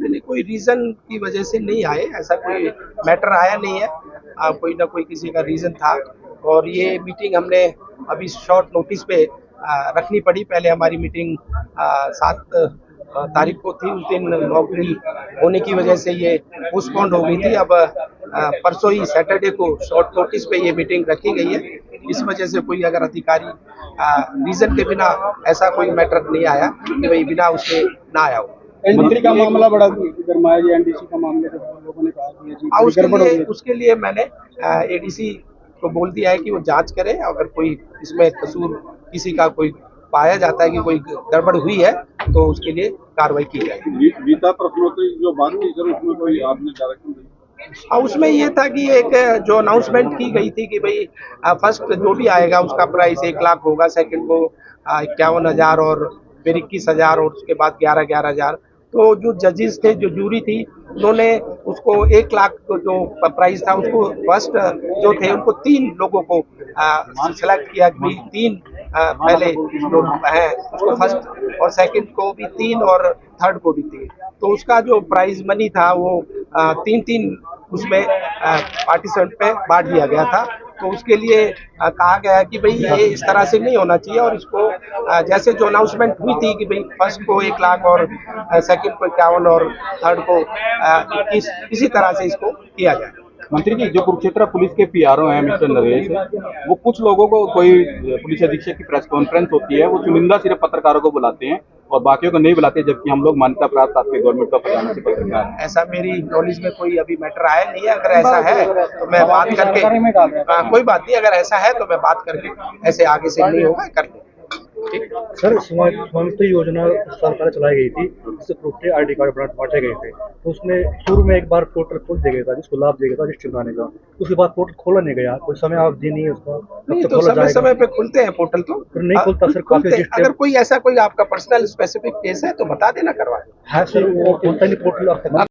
नहीं, कोई रीजन की वजह से नहीं आए, ऐसा कोई मैटर आया नहीं है। कोई ना कोई किसी का रीजन था और ये मीटिंग हमने अभी शॉर्ट नोटिस पे रखनी पड़ी। पहले हमारी मीटिंग 7 तारीख को थी, उस दिन मॉक ड्रिल होने की वजह से ये पोस्टपोन्ड हो गई थी। अब परसों ही सैटरडे को शॉर्ट नोटिस पे ये मीटिंग रखी गई है। इस वजह से कोई अगर अधिकारी रीजन के बिना ऐसा कोई मैटर नहीं आया कि भाई बिना उसके ना आया हो। मंत्री का मामला बड़ा गरमाया जी, एनडीसी का मामले तो लोगों ने कहा कि जी उसके लिए मैंने एडीसी को बोल दिया है कि वो जांच करे। अगर कोई इसमें कसूर किसी का कोई पाया जाता है कि कोई गड़बड़ हुई है तो उसके लिए कार्रवाई की जाएगी। गीता प्रश्नोत्तरी जो बात की सर, उसमें कोई आपने डायरेक्शन दी? उसमें ये था कि एक जो अनाउंसमेंट की गई थी कि भाई फर्स्ट जो भी आएगा उसका प्राइस 1 लाख होगा, सेकंड को 51,000 और फिर 21,000 और उसके बाद 11,000। तो जो जजेस थे, जो जूरी थी, उन्होंने उसको 1 लाख जो प्राइस था उसको फर्स्ट जो थे उनको 3 लोगों को सिलेक्ट किया कि भाई 3 पहले जो है उसको फर्स्ट और सेकंड को भी 3 और थर्ड को भी 3। तो उसका जो प्राइज मनी था वो 3-3 उसमें पार्टिसिपेंट पे बांट दिया गया था। तो उसके लिए कहा गया कि भाई ये इस तरह से नहीं होना चाहिए और इसको जैसे जो अनाउंसमेंट हुई थी कि भाई फर्स्ट को 1 लाख और सेकंड को 51 और थर्ड को 21, इसी तरह से इसको किया जाए। मंत्री जी, जो कुरुक्षेत्र पुलिस के पीआरओ हैं मिस्टर नरेश, वो कुछ लोगों को, कोई पुलिस अधीक्षक की प्रेस कॉन्फ्रेंस होती है, वो चुनिंदा सिर्फ पत्रकारों को बुलाते हैं और बाकियों को नहीं बुलाते, जबकि हम लोग मान्यता प्राप्त आपके गवर्नमेंट का प्रधान से पत्रकार हैं। ऐसा मेरी नॉलेज में कोई अभी मैटर आया नहीं है। अगर ऐसा है तो मैं बात करके कोई बात नहीं, अगर ऐसा है तो मैं बात करके ऐसे आगे से नहीं होगा कर लेंगे। सर, स्वामित्व योजना सरकार चलाई गई थी, जिससे प्रूफ आईडी कार्ड बांटे गए थे। तो उसमें शुरू में एक बार पोर्टल खोल दिया गया था जिसको लाभ दिया गया था रजिस्टर बनाने का। उसके बाद पोर्टल खोला नहीं गया, कोई समय आप दी नहीं है उसका। नहीं तो समय पे खुलते हैं पोर्टल, तो नहीं खुलता सर, काफी अगर कोई ऐसा कोई आपका पर्सनल स्पेसिफिक केस है तो बता देना, करवा देना। है सर, वो खुलता नहीं पोर्टल।